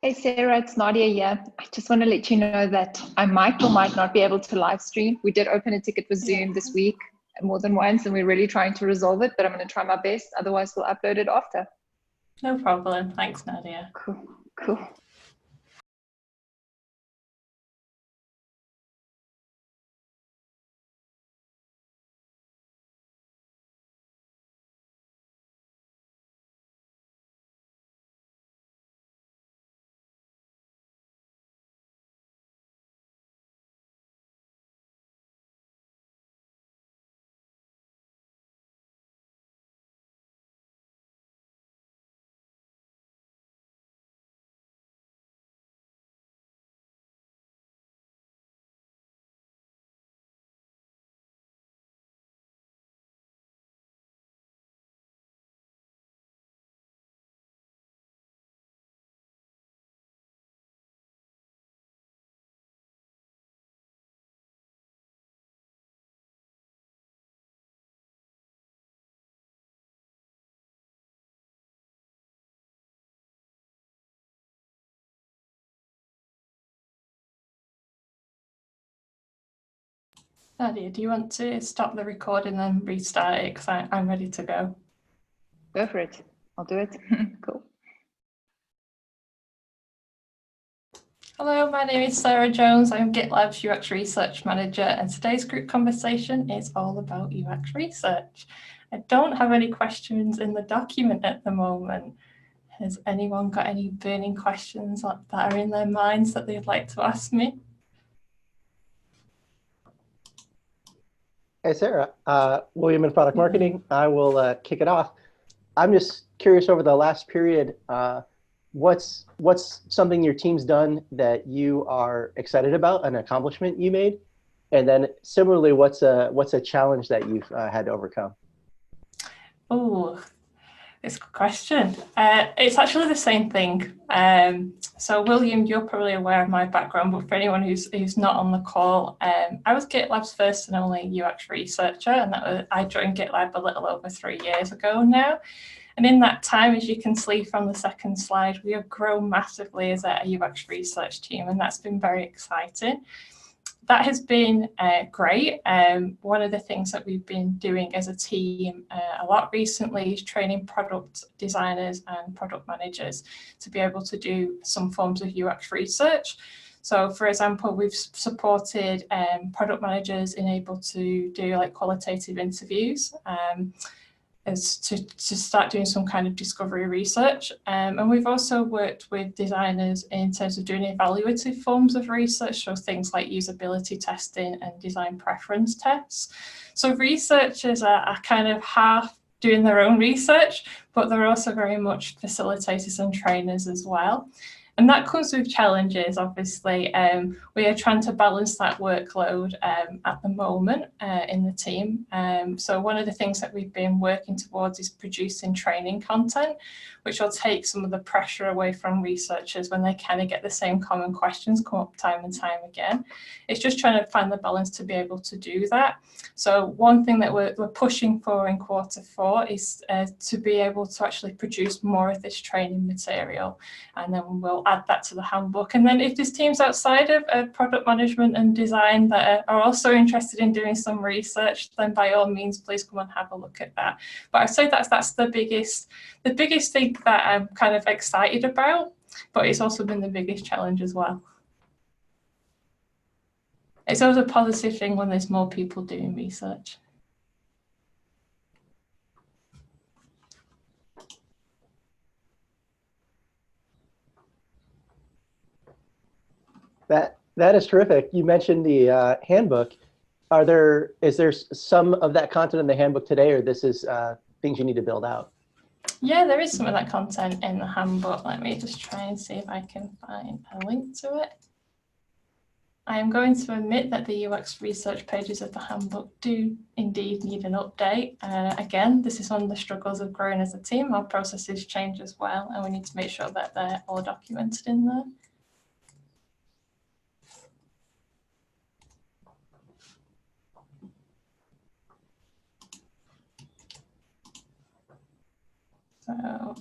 Hey Sarah, it's Nadia here. I just want to let you know that I might or might not be able to live stream. We did open a ticket with Zoom this week more than once, and we're really trying to resolve it, but I'm going to try my best. Otherwise, we'll upload it after. No problem. Thanks, Nadia. Cool. Nadia, do you want to stop the recording and restart it? Because I'm ready to go. Go for it. I'll do it. Cool. Hello, my name is Sarah Jones. I'm GitLab's UX Research Manager, and today's group conversation is all about UX research. I don't have any questions in the document at the moment. Has anyone got any burning questions that are in their minds that they'd like to ask me? Hey, Sarah, William in Product Marketing. I will kick it off. I'm just curious over the last period, what's something your team's done that you are excited about, an accomplishment you made? And then similarly, what's a challenge that you've had to overcome? Oh, it's a good question. It's actually the same thing. So William, you're probably aware of my background, but for anyone who's not on the call, I was GitLab's first and only UX researcher, and I joined GitLab a little over 3 years ago now. And in that time, as you can see from the second slide, we have grown massively as a UX research team, and that's been very exciting. That has been great. One of the things that we've been doing as a team a lot recently is training product designers and product managers to be able to do some forms of UX research. So, for example, we've supported product managers in able to do like qualitative interviews. Is to start doing some kind of discovery research. And we've also worked with designers in terms of doing evaluative forms of research, so things like usability testing and design preference tests. So researchers are kind of half doing their own research, but they're also very much facilitators and trainers as well. And that comes with challenges, obviously. We are trying to balance that workload at the moment in the team. So one of the things that we've been working towards is producing training content, which will take some of the pressure away from researchers when they kind of get the same common questions come up time and time again. It's just trying to find the balance to be able to do that. So one thing that we're pushing for in Q4 is to be able to actually produce more of this training material, and then we'll add that to the handbook. And then if there's teams outside of product management and design that are also interested in doing some research, then by all means, please come and have a look at that. But I'd say that's the biggest thing that I'm kind of excited about, but it's also been the biggest challenge as well. It's always a positive thing when there's more people doing research. That is terrific. You mentioned the handbook. Is there some of that content in the handbook today, or this is things you need to build out? Yeah, there is some of that content in the handbook. Let me just try and see if I can find a link to it. I am going to admit that the UX research pages of the handbook do indeed need an update. Again, this is one of the struggles of growing as a team. Our processes change as well, and we need to make sure that they're all documented in there. So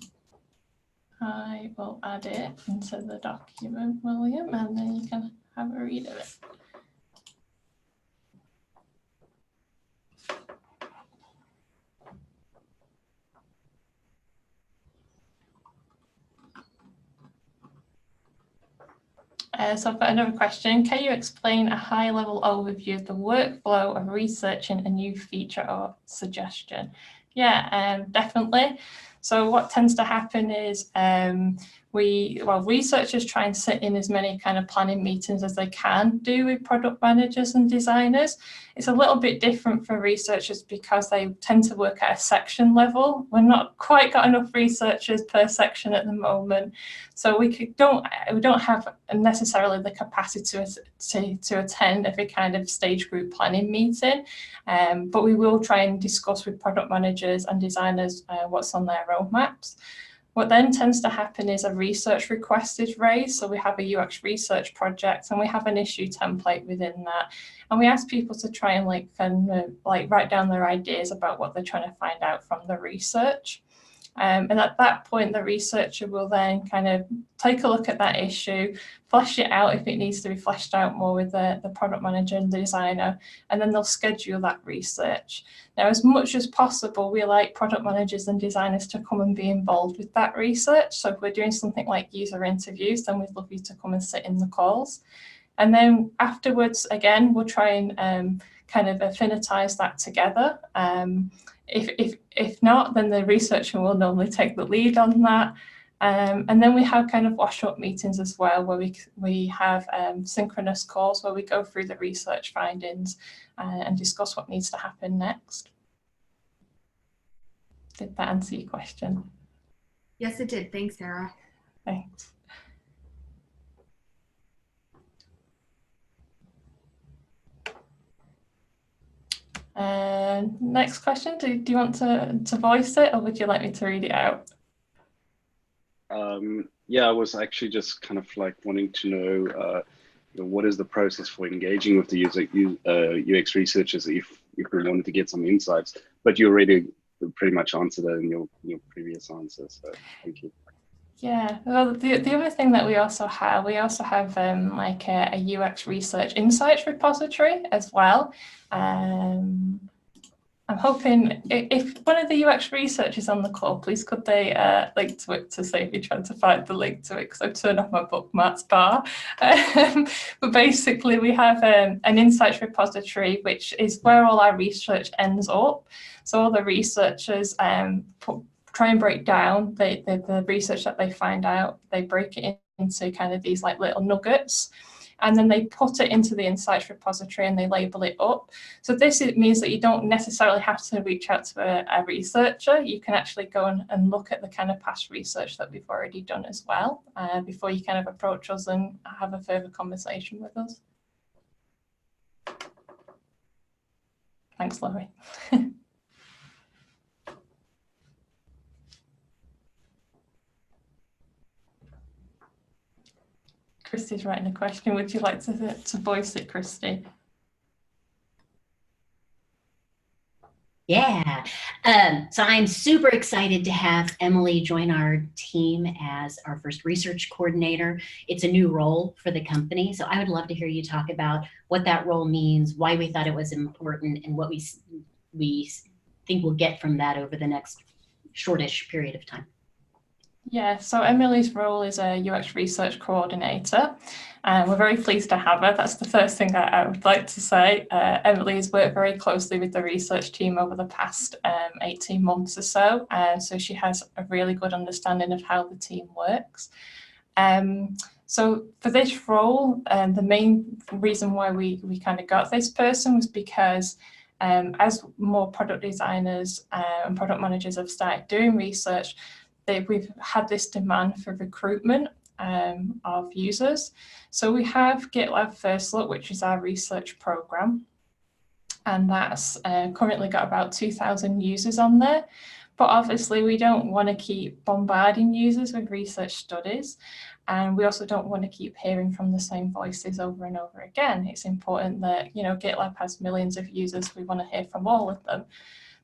I will add it into the document, William, and then you can have a read of it. So I've got another question. Can you explain a high-level overview of the workflow of researching a new feature or suggestion? Yeah, definitely. So what tends to happen is researchers try and sit in as many kind of planning meetings as they can do with product managers and designers. It's a little bit different for researchers because they tend to work at a section level. We're not quite got enough researchers per section at the moment, so we don't have necessarily the capacity to attend every kind of stage group planning meeting, but we will try and discuss with product managers and designers what's on their roadmaps. What then tends to happen is a research request is raised. So we have a UX research project and we have an issue template within that. And we ask people to try and write down their ideas about what they're trying to find out from the research. And at that point, the researcher will then kind of take a look at that issue, flesh it out if it needs to be fleshed out more with the product manager and the designer, and then they'll schedule that research. Now, as much as possible, we like product managers and designers to come and be involved with that research. So if we're doing something like user interviews, then we'd love you to come and sit in the calls. And then afterwards, again, we'll try and kind of affinitize that together. If not, then the researcher will normally take the lead on that. And then we have kind of wash-up meetings as well, where we have synchronous calls where we go through the research findings and discuss what needs to happen next. Did that answer your question? Yes, it did. Thanks, Sarah. Thanks. Next question, do you want to voice it, or would you like me to read it out? Yeah, I was actually just kind of like wanting to know, what is the process for engaging with the UX researchers if we wanted to get some insights, but you already pretty much answered it in your previous answer, so thank you. Yeah, well, the other thing that we also have like a UX research insights repository as well. I'm hoping if one of the UX researchers on the call, please could they link to it to save me trying to find the link to it, because I've turned off my bookmarks bar. But basically we have an insights repository, which is where all our research ends up. So all the researchers try and break down the research that they find out. They break it into kind of these like little nuggets, and then they put it into the insights repository and they label it up. So it means that you don't necessarily have to reach out to a researcher. You can actually go and look at the kind of past research that we've already done as well, before you kind of approach us and have a further conversation with us. Thanks, Laurie. Christy's writing a question. Would you like to voice it, Christy? Yeah, so I'm super excited to have Emily join our team as our first research coordinator. It's a new role for the company, so I would love to hear you talk about what that role means, why we thought it was important, and what we think we'll get from that over the next shortish period of time. Yeah, so Emily's role is a UX research coordinator, and we're very pleased to have her. That's the first thing I would like to say. Emily has worked very closely with the research team over the past 18 months or so, so she has a really good understanding of how the team works. So for this role, the main reason why we kind of got this person was because as more product designers and product managers have started doing research, we've had this demand for recruitment of users. So we have GitLab First Look, which is our research program, and that's currently got about 2,000 users on there. But obviously we don't want to keep bombarding users with research studies, and we also don't want to keep hearing from the same voices over and over again. It's important that, GitLab has millions of users. We want to hear from all of them.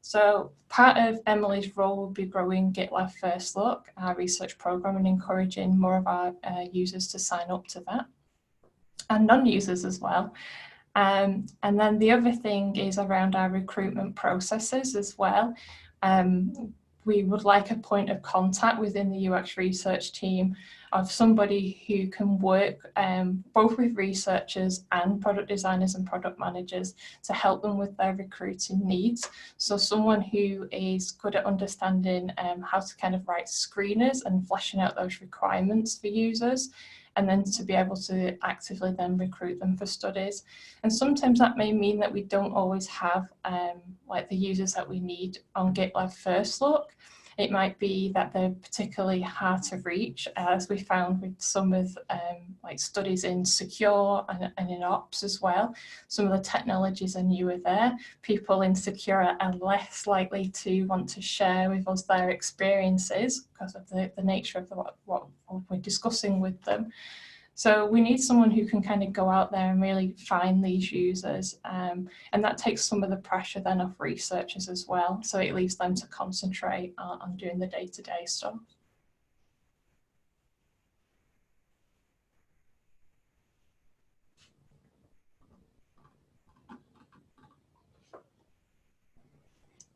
So part of Emily's role will be growing GitLab First Look, our research program, and encouraging more of our users to sign up to that, and non-users as well. And then the other thing is around our recruitment processes as well. We would like a point of contact within the UX research team of somebody who can work both with researchers and product designers and product managers to help them with their recruiting needs. So someone who is good at understanding how to kind of write screeners and fleshing out those requirements for users, and then to be able to actively then recruit them for studies. And sometimes that may mean that we don't always have like the users that we need on GitLab First Look. It might be that they're particularly hard to reach, as we found with some of like studies in Secure and in Ops as well. Some of the technologies are newer there. People in Secure are less likely to want to share with us their experiences because of the nature of what we're discussing with them. So we need someone who can kind of go out there and really find these users, and that takes some of the pressure then off researchers as well. So it leaves them to concentrate on doing the day-to-day stuff.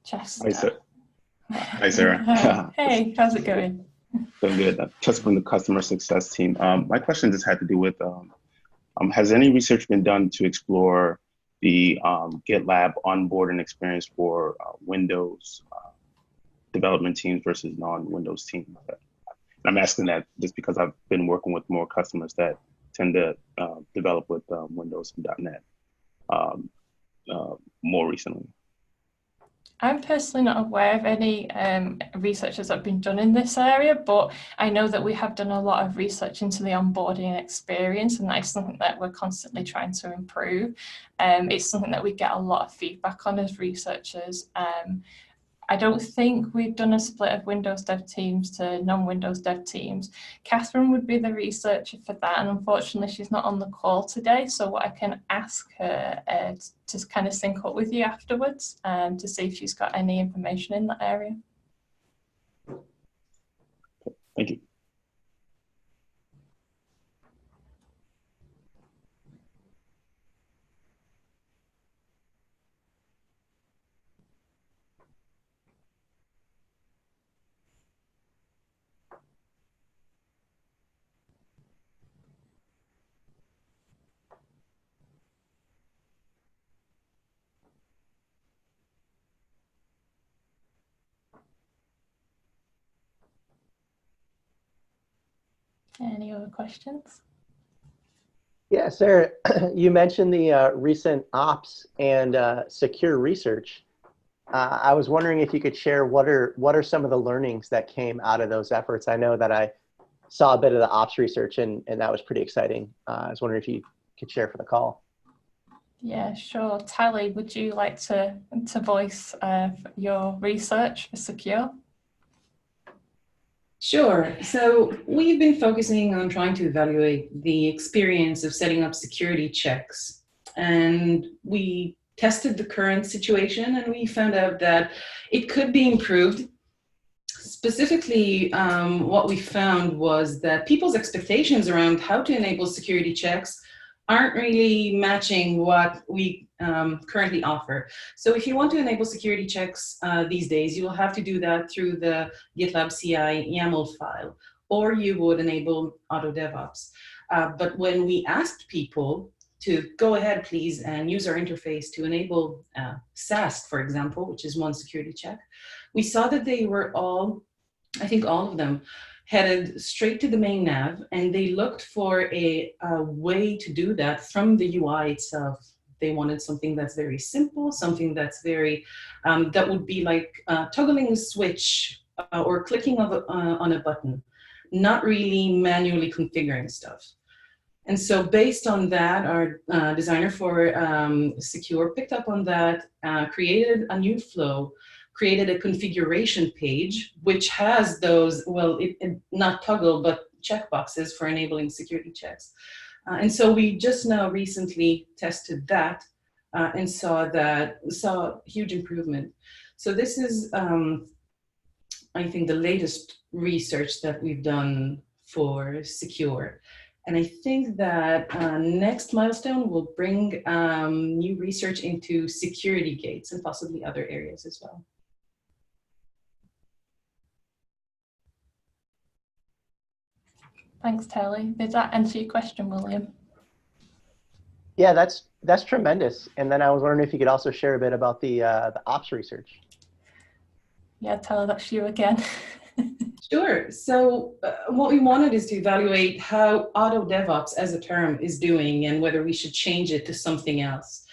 Chester. Hi, Sarah. Hey, how's it going? Doing good. Just from the customer success team. My question just had to do with, has any research been done to explore the GitLab onboarding experience for Windows development teams versus non-Windows teams? And I'm asking that just because I've been working with more customers that tend to develop with Windows and .NET more recently. I'm personally not aware of any research that have been done in this area, but I know that we have done a lot of research into the onboarding experience, and that is something that we're constantly trying to improve. It's something that we get a lot of feedback on as researchers. I don't think we've done a split of Windows dev teams to non-Windows dev teams. Catherine would be the researcher for that, and unfortunately she's not on the call today, so what I can ask her to kind of sync up with you afterwards to see if she's got any information in that area. Thank you. Any other questions? Yeah, Sarah, you mentioned the recent ops and secure research. I was wondering if you could share what are some of the learnings that came out of those efforts. I know that I saw a bit of the ops research and that was pretty exciting. I was wondering if you could share for the call. Yeah, sure. Tali, would you like to voice your research for Secure? Sure. So we've been focusing on trying to evaluate the experience of setting up security checks. And we tested the current situation and we found out that it could be improved. Specifically, what we found was that people's expectations around how to enable security checks aren't really matching what we currently offer. So if you want to enable security checks these days, you will have to do that through the GitLab CI YAML file, or you would enable Auto DevOps. But when we asked people to go ahead, please, and use our interface to enable SAST, for example, which is one security check, we saw that they were all, I think all of them, headed straight to the main nav, and they looked for a way to do that from the UI itself. They wanted something that's very simple, something that's very, that would be like toggling a switch or clicking on a button, not really manually configuring stuff. And so based on that, our designer for Secure picked up on that, created a new flow, created a configuration page, which has those, well, not toggle, but checkboxes for enabling security checks. And so we just now recently tested that and saw huge improvement. So this is, I think, the latest research that we've done for Secure. And I think that next milestone will bring new research into security gates and possibly other areas as well. Thanks, Telly. Did that answer your question, William? Yeah, that's tremendous. And then I was wondering if you could also share a bit about the ops research. Yeah, Telly, that's you again. Sure. So what we wanted is to evaluate how auto DevOps as a term is doing and whether we should change it to something else.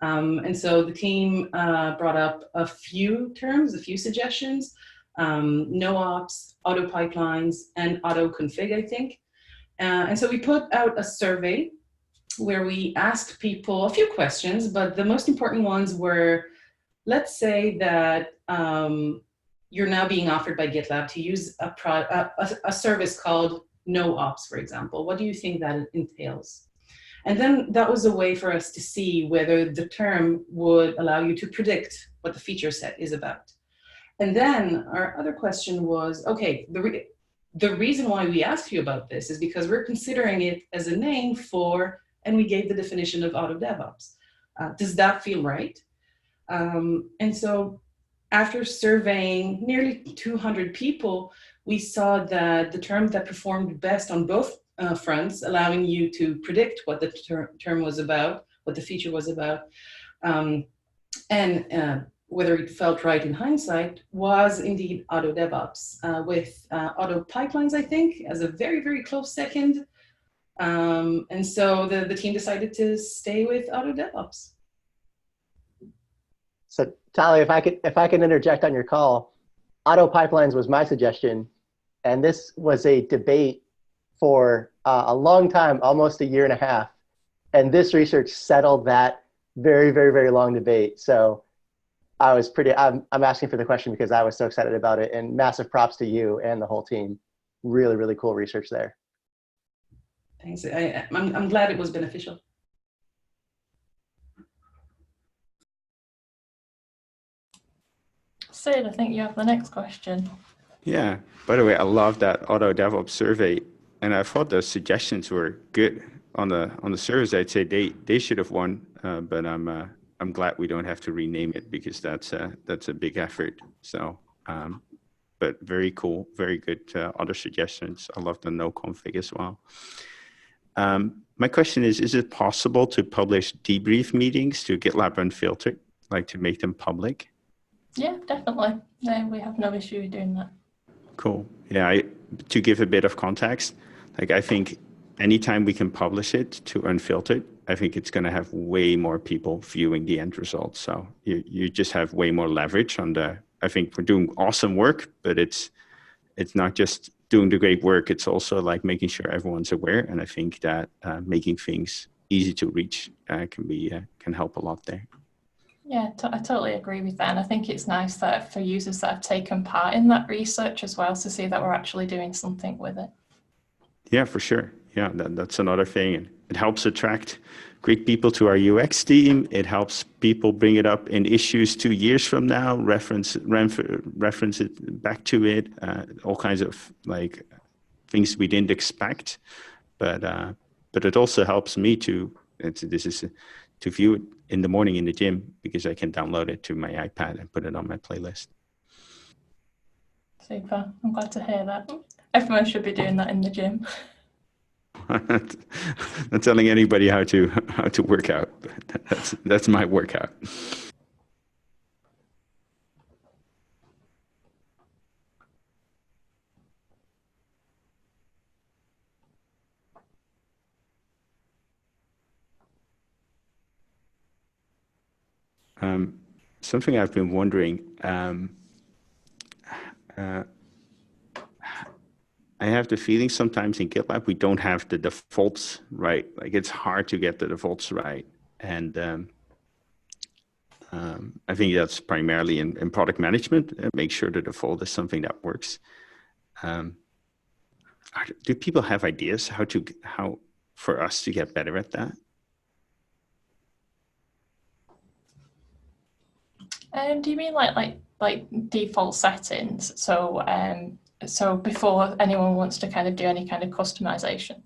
And so the team brought up a few terms, a few suggestions: no ops, auto pipelines, and auto config, I think. And so we put out a survey where we asked people a few questions, but the most important ones were, let's say that you're now being offered by GitLab to use a service called No Ops, for example. What do you think that entails? And then that was a way for us to see whether the term would allow you to predict what the feature set is about. And then our other question was, okay, the reason why we asked you about this is because we're considering it as a name for, and we gave the definition of auto DevOps. Does that feel right? And so after surveying nearly 200 people, we saw that the term that performed best on both fronts, allowing you to predict what the term was about, what the feature was about, and whether it felt right in hindsight, was indeed auto DevOps, with auto pipelines, I think, as a very, very close second. And so the team decided to stay with auto DevOps. So Tali, if I can interject on your call, auto pipelines was my suggestion, and this was a debate for a long time, almost a year and a half, and this research settled that very, very, very long debate. So I was I'm asking for the question because I was so excited about it, and massive props to you and the whole team. Really, really cool research there. Thanks. I'm glad it was beneficial. Sid, I think you have the next question. Yeah, by the way, I love that auto DevOps survey, and I thought the suggestions were good on the surveys. I'd say they should have won, but I'm glad we don't have to rename it because that's a big effort. So, but very cool, very good other suggestions. I love the no config as well. My question is it possible to publish debrief meetings to GitLab Unfiltered, like to make them public? Yeah, definitely. No, we have no issue with doing that. Cool. Yeah, to give a bit of context, like I think anytime we can publish it to Unfiltered, I think it's going to have way more people viewing the end result. So you just have way more leverage on I think we're doing awesome work, but it's not just doing the great work. It's also like making sure everyone's aware. And I think that making things easy to reach can help a lot there. Yeah, I totally agree with that. And I think it's nice that for users that have taken part in that research as well to see that we're actually doing something with it. Yeah, for sure. Yeah, that's another thing. And it helps attract great people to our UX team. It helps people bring it up in issues 2 years from now, reference it back to it, all kinds of like things we didn't expect. But it also helps me to view it in the morning in the gym because I can download it to my iPad and put it on my playlist. Super. I'm glad to hear that. Everyone should be doing that in the gym. Not telling anybody how to work out. That's my workout. Something I've been wondering, I have the feeling sometimes in GitLab, we don't have the defaults right. Like it's hard to get the defaults right. And I think that's primarily in product management, make sure the default is something that works. Do people have ideas how for us to get better at that? Do you mean like like default settings. So so before anyone wants to kind of do any kind of customization.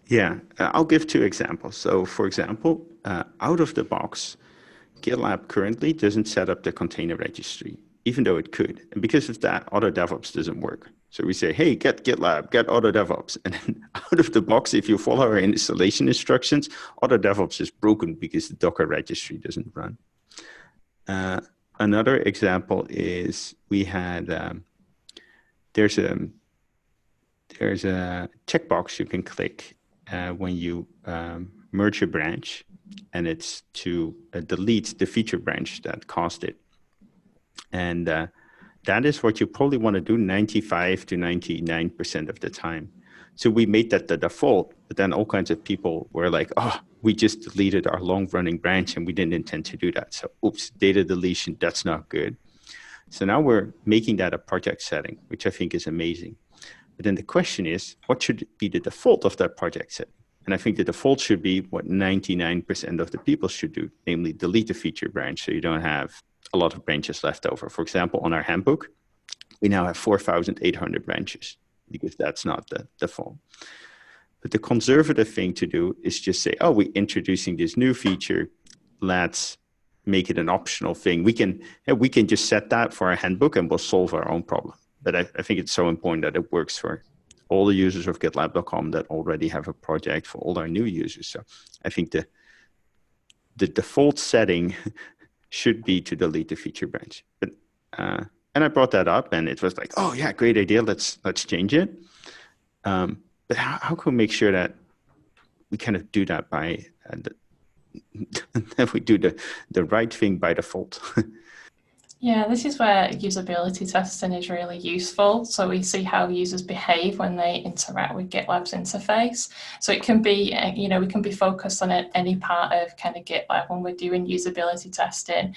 Yeah, I'll give two examples. So for example, out of the box, GitLab currently doesn't set up the container registry, even though it could. And because of that, Auto DevOps doesn't work. So we say, hey, get GitLab, get Auto DevOps. And then out of the box, if you follow our installation instructions, Auto DevOps is broken because the Docker registry doesn't run. Another example is we had, there's a checkbox you can click when you merge a branch, and it's to delete the feature branch that caused it. And that is what you probably want to do 95 to 99% of the time. So we made that the default, but then all kinds of people were like, oh, we just deleted our long running branch and we didn't intend to do that. So oops, data deletion, that's not good. So now we're making that a project setting, which I think is amazing. But then the question is, what should be the default of that project setting? And I think the default should be what 99% of the people should do, namely delete the feature branch so you don't have a lot of branches left over. For example, on our handbook, we now have 4,800 branches because that's not the default. But the conservative thing to do is just say, oh, we're introducing this new feature. Let's make it an optional thing. We can just set that for our handbook and we'll solve our own problem. But I think it's so important that it works for all the users of GitLab.com that already have a project, for all our new users. So I think the default setting should be to delete the feature branch. But and I brought that up, and it was like, oh yeah, great idea. Let's change it. But how can we make sure that we kind of do that by that we do the right thing by default? Yeah, this is where usability testing is really useful. So we see how users behave when they interact with GitLab's interface. So it can be, we can be focused on any part of kind of GitLab when we're doing usability testing.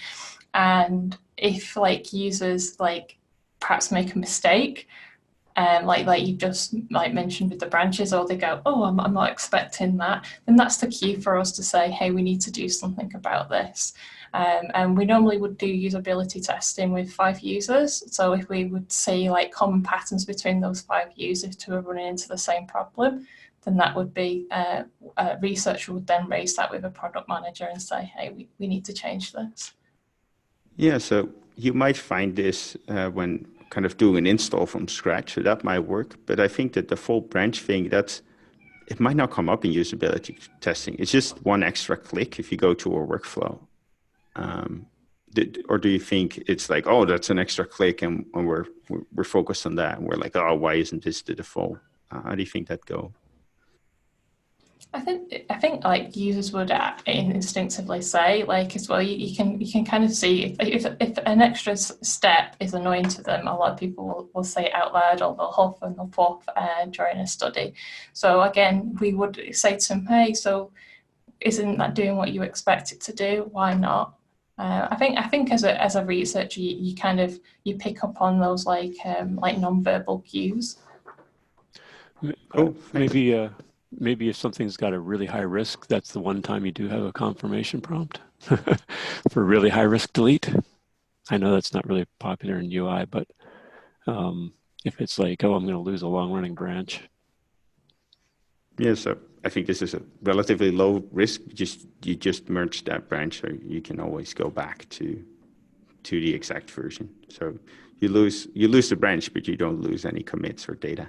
And if like users like perhaps make a mistake, like you just like mentioned with the branches, or they go, oh, I'm not expecting that, then that's the cue for us to say, hey, we need to do something about this. And we normally would do usability testing with 5 users. So if we would see like common patterns between those 5 users who are running into the same problem, then that would be, a researcher would then raise that with a product manager and say, hey, we need to change this. Yeah, so you might find this when kind of doing an install from scratch, so that might work. But I think that the full branch thing, it might not come up in usability testing. It's just one extra click if you go to a workflow. Or do you think it's like, oh, that's an extra click, and we're focused on that, and we're like, oh, why isn't this the default? How do you think that go? I think like users would instinctively say, like, as well, you can kind of see if an extra step is annoying to them, a lot of people will say it out loud, or they'll huff and they'll puff during a study. So again, we would say to them, hey, so isn't that doing what you expect it to do? Why not? I think as a researcher, you pick up on those like non-verbal cues. Oh, Maybe if something's got a really high risk, that's the one time you do have a confirmation prompt for really high risk delete. I know that's not really popular in UI, but if it's like, oh, I'm going to lose a long running branch. Yeah, so I think this is a relatively low risk. You just merge that branch, so you can always go back to the exact version. So you lose the branch, but you don't lose any commits or data.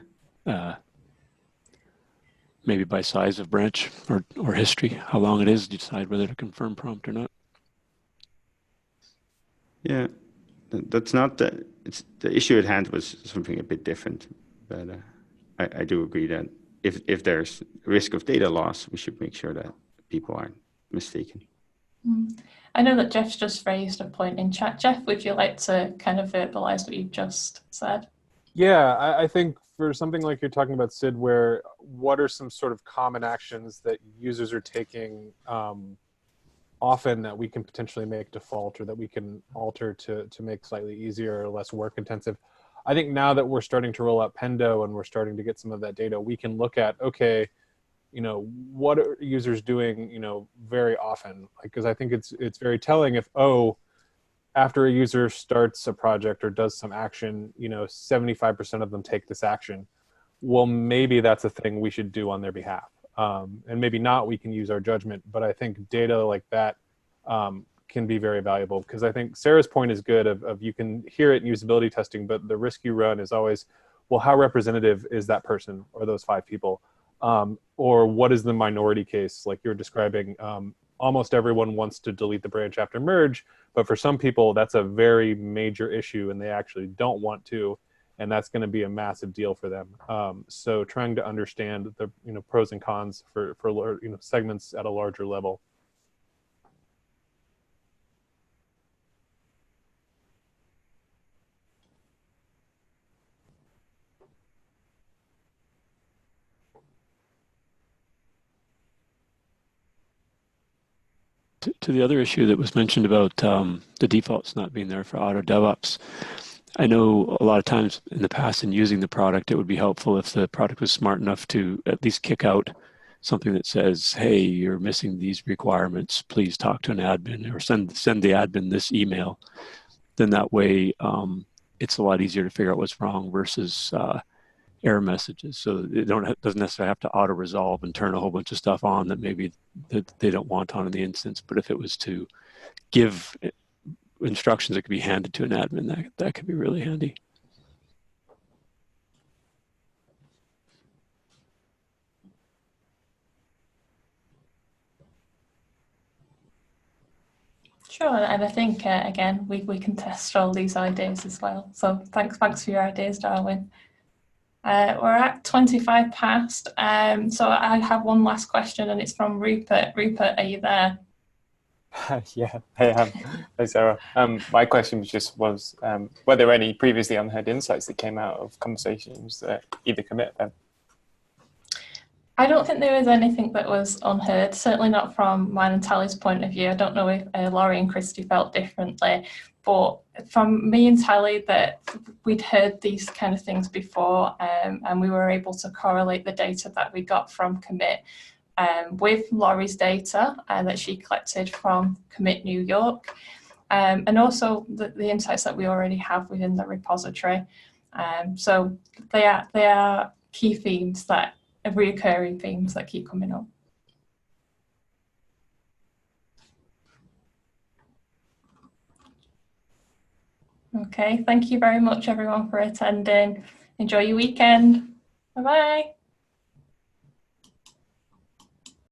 Maybe by size of branch or history, how long it is, you decide whether to confirm prompt or not. Yeah, that's not the issue at hand was something a bit different, but I do agree that if there's risk of data loss, we should make sure that people aren't mistaken. I know that Jeff's just raised a point in chat. Jeff, would you like to kind of verbalize what you've just said? Yeah, I think for something like you're talking about, Sid, where what are some sort of common actions that users are taking often that we can potentially make default, or that we can alter to make slightly easier or less work intensive? I think now that we're starting to roll out Pendo and we're starting to get some of that data, we can look at, okay, what are users doing, very often? Like, because I think it's very telling if, after a user starts a project or does some action, 75% of them take this action. Well, maybe that's a thing we should do on their behalf. And maybe not, we can use our judgment, but I think data like that can be very valuable, because I think Sarah's point is good of you can hear it in usability testing, but the risk you run is always, well, how representative is that person or those 5 people? Or what is the minority case, like you're describing? Almost everyone wants to delete the branch after merge, but for some people that's a very major issue and they actually don't want to, and that's going to be a massive deal for them. So trying to understand the pros and cons for segments at a larger level. To the other issue that was mentioned about the defaults not being there for auto DevOps, I know a lot of times in the past in using the product, it would be helpful if the product was smart enough to at least kick out something that says, hey, you're missing these requirements, please talk to an admin, or send the admin this email. Then that way it's a lot easier to figure out what's wrong versus error messages. So it doesn't necessarily have to auto resolve and turn a whole bunch of stuff on that maybe that they don't want on in the instance. But if it was to give instructions that could be handed to an admin, that could be really handy. Sure, and I think again we can test all these ideas as well. So thanks for your ideas, Darwin. We're at 25 past, so I have one last question, and it's from Rupert. Rupert, are you there? Yeah, hey Sarah. My question was were there any previously unheard insights that came out of conversations that either commit then? I don't think there was anything that was unheard, certainly not from mine and Tally's point of view. I don't know if Laurie and Christy felt differently, but from me and Tally, that we'd heard these kind of things before, and we were able to correlate the data that we got from Commit with Laurie's data that she collected from Commit New York, and also the insights that we already have within the repository. So they are key themes, that reoccurring themes that keep coming up. Okay, thank you very much everyone for attending. Enjoy your weekend. Bye-bye.